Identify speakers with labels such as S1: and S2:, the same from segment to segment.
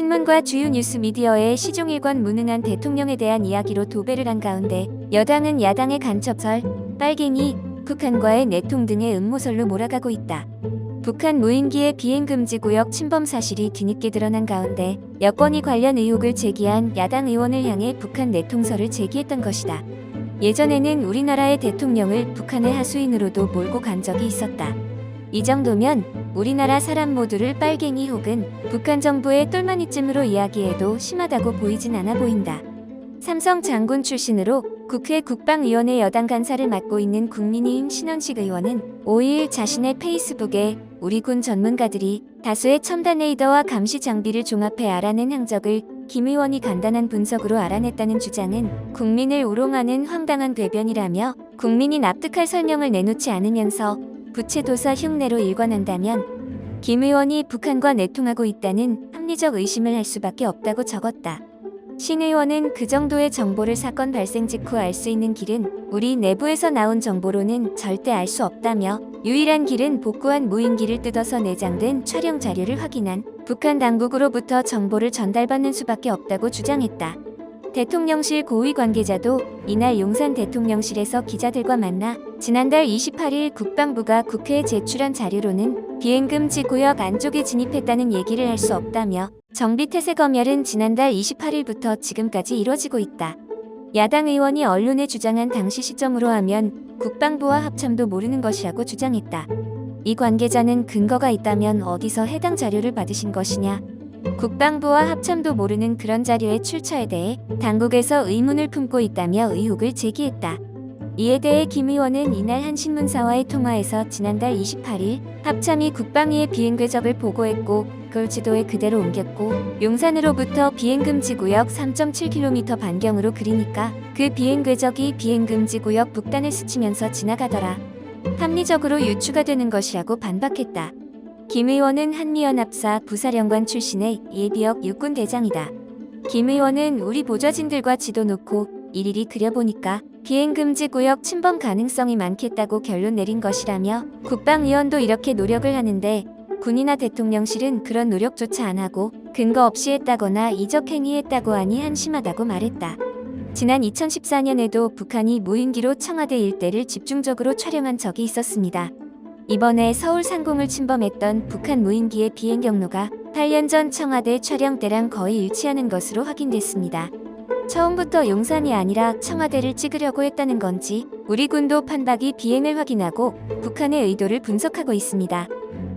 S1: 신문과 주요 뉴스 미디어의 시종일관 무능한 대통령에 대한 이야기로 도배를 한 가운데 여당은 야당의 간첩설, 빨갱이, 북한과의 내통 등의 음모설로 몰아가고 있다. 북한 무인기의 비행금지구역 침범 사실이 뒤늦게 드러난 가운데 여권이 관련 의혹을 제기한 야당 의원을 향해 북한 내통설을 제기했던 것이다. 예전에는 우리나라의 대통령을 북한의 하수인으로도 몰고 간 적이 있었다. 이 정도면 우리나라 사람 모두를 빨갱이 혹은 북한 정부의 똘마니쯤으로 이야기해도 심하다고 보이진 않아 보인다. 삼성 장군 출신으로 국회 국방위원회 여당 간사를 맡고 있는 국민의힘 신원식 의원은 5일 자신의 페이스북에 우리 군 전문가들이 다수의 첨단 레이더와 감시 장비를 종합해 알아낸 항적을 김 의원이 간단한 분석으로 알아냈다는 주장은 국민을 우롱하는 황당한 궤변이라며 국민이 납득할 설명을 내놓지 않으면서 부채도사 흉내로 일관한다면 김 의원이 북한과 내통하고 있다는 합리적 의심을 할 수밖에 없다고 적었다. 신 의원은 그 정도의 정보를 사건 발생 직후 알 수 있는 길은 우리 내부에서 나온 정보로는 절대 알 수 없다며 유일한 길은 복구한 무인기를 뜯어서 내장된 촬영 자료를 확인한 북한 당국으로부터 정보를 전달받는 수밖에 없다고 주장했다. 대통령실 고위 관계자도 이날 용산 대통령실에서 기자들과 만나 지난달 28일 국방부가 국회에 제출한 자료로는 비행금지 구역 안쪽에 진입했다는 얘기를 할 수 없다며 정비태세 검열은 지난달 28일부터 지금까지 이뤄지고 있다. 야당 의원이 언론에 주장한 당시 시점으로 하면 국방부와 합참도 모르는 것이라고 주장했다. 이 관계자는 근거가 있다면 어디서 해당 자료를 받으신 것이냐? 국방부와 합참도 모르는 그런 자료의 출처에 대해 당국에서 의문을 품고 있다며 의혹을 제기했다. 이에 대해 김 의원은 이날 한 신문사와의 통화에서 지난달 28일 합참이 국방위에 비행 궤적을 보고했고 그걸 지도에 그대로 옮겼고 용산으로부터 비행금지구역 3.7km 반경으로 그리니까 그 비행 궤적이 비행금지구역 북단을 스치면서 지나가더라. 합리적으로 유추가 되는 것이라고 반박했다. 김 의원은 한미연합사 부사령관 출신의 예비역 육군대장이다. 김 의원은 우리 보좌진들과 지도 놓고 일일이 그려보니까 비행금지구역 침범 가능성이 많겠다고 결론 내린 것이라며 국방위원도 이렇게 노력을 하는데 군이나 대통령실은 그런 노력조차 안 하고 근거 없이 했다거나 이적행위했다고 하니 한심하다고 말했다. 지난 2014년에도 북한이 무인기로 청와대 일대를 집중적으로 촬영한 적이 있었습니다. 이번에 서울 상공을 침범했던 북한 무인기의 비행 경로가 8년 전 청와대 촬영 때랑 거의 일치하는 것으로 확인됐습니다. 처음부터 용산이 아니라 청와대를 찍으려고 했다는 건지 우리 군도 판박이 비행을 확인하고 북한의 의도를 분석하고 있습니다.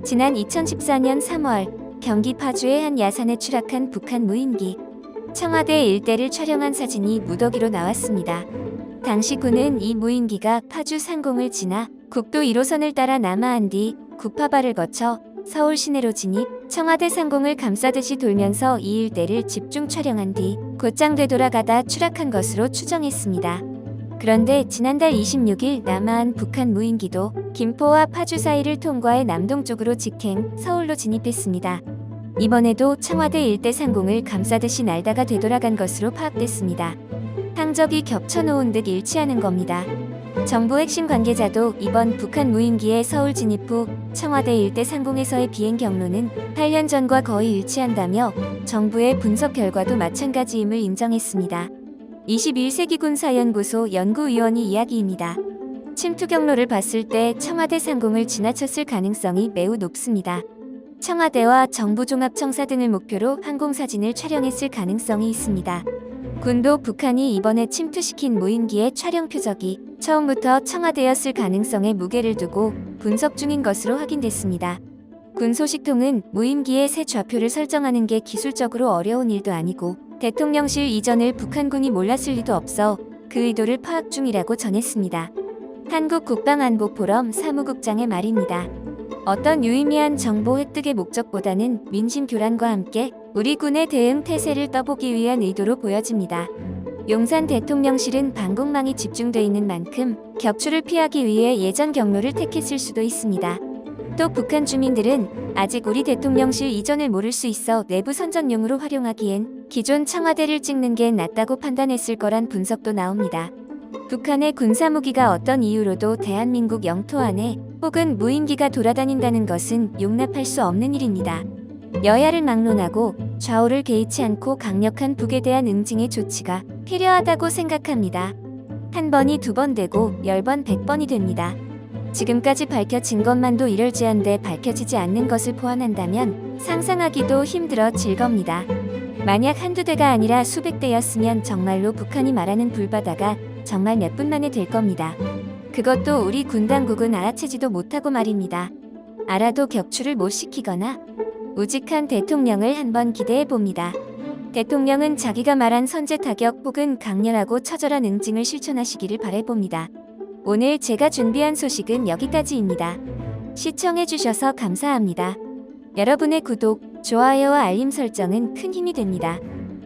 S1: 지난 2014년 3월 경기 파주의 한 야산에 추락한 북한 무인기 청와대 일대를 촬영한 사진이 무더기로 나왔습니다. 당시 군은 이 무인기가 파주 상공을 지나 국도 1호선을 따라 남하한 뒤 구파발을 거쳐 서울 시내로 진입, 청와대 상공을 감싸듯이 돌면서 이 일대를 집중 촬영한 뒤 곧장 되돌아가다 추락한 것으로 추정했습니다. 그런데 지난달 26일 남하한 북한 무인기도 김포와 파주 사이를 통과해 남동쪽으로 직행, 서울로 진입했습니다. 이번에도 청와대 일대 상공을 감싸듯이 날다가 되돌아간 것으로 파악됐습니다. 항적이 겹쳐놓은 듯 일치하는 겁니다. 정부 핵심 관계자도 이번 북한 무인기의 서울 진입 후 청와대 일대 상공에서의 비행 경로는 8년 전과 거의 일치한다며 정부의 분석 결과도 마찬가지임을 인정했습니다. 21세기 군사연구소 연구위원이 이야기입니다. 침투 경로를 봤을 때 청와대 상공을 지나쳤을 가능성이 매우 높습니다. 청와대와 정부종합청사 등을 목표로 항공사진을 촬영했을 가능성이 있습니다. 군도 북한이 이번에 침투시킨 무인기의 촬영 표적이 처음부터 청와대였을 가능성에 무게를 두고 분석 중인 것으로 확인됐습니다. 군 소식통은 무인기의 새 좌표를 설정하는 게 기술적으로 어려운 일도 아니고 대통령실 이전을 북한군이 몰랐을 리도 없어 그 의도를 파악 중이라고 전했습니다. 한국국방안보포럼 사무국장의 말입니다. 어떤 유의미한 정보 획득의 목적보다는 민심 교란과 함께 우리 군의 대응 태세를 떠보기 위한 의도로 보여집니다. 용산 대통령실은 방공망이 집중돼 있는 만큼 격추를 피하기 위해 예전 경로를 택했을 수도 있습니다. 또 북한 주민들은 아직 우리 대통령실 이전을 모를 수 있어 내부 선전용으로 활용하기엔 기존 청와대를 찍는 게 낫다고 판단했을 거란 분석도 나옵니다. 북한의 군사무기가 어떤 이유로도 대한민국 영토 안에 혹은 무인기가 돌아다닌다는 것은 용납할 수 없는 일입니다. 여야를 막론하고 좌우를 개의치 않고 강력한 북에 대한 응징의 조치가 필요하다고 생각합니다. 한 번이 두 번 되고 10번, 100번이 됩니다. 지금까지 밝혀진 것만도 이럴지언데 밝혀지지 않는 것을 포함한다면 상상하기도 힘들어질 겁니다. 만약 한두 대가 아니라 수백 대였으면 정말로 북한이 말하는 불바다가 정말 몇 분 만에 될 겁니다. 그것도 우리 군 당국은 알아채지도 못하고 말입니다. 알아도 격추를 못 시키거나 우직한 대통령을 한번 기대해 봅니다. 대통령은 자기가 말한 선제 타격 혹은 강렬하고 처절한 응징을 실천하시기를 바라봅니다. 오늘 제가 준비한 소식은 여기까지입니다. 시청해주셔서 감사합니다. 여러분의 구독, 좋아요와 알림 설정은 큰 힘이 됩니다.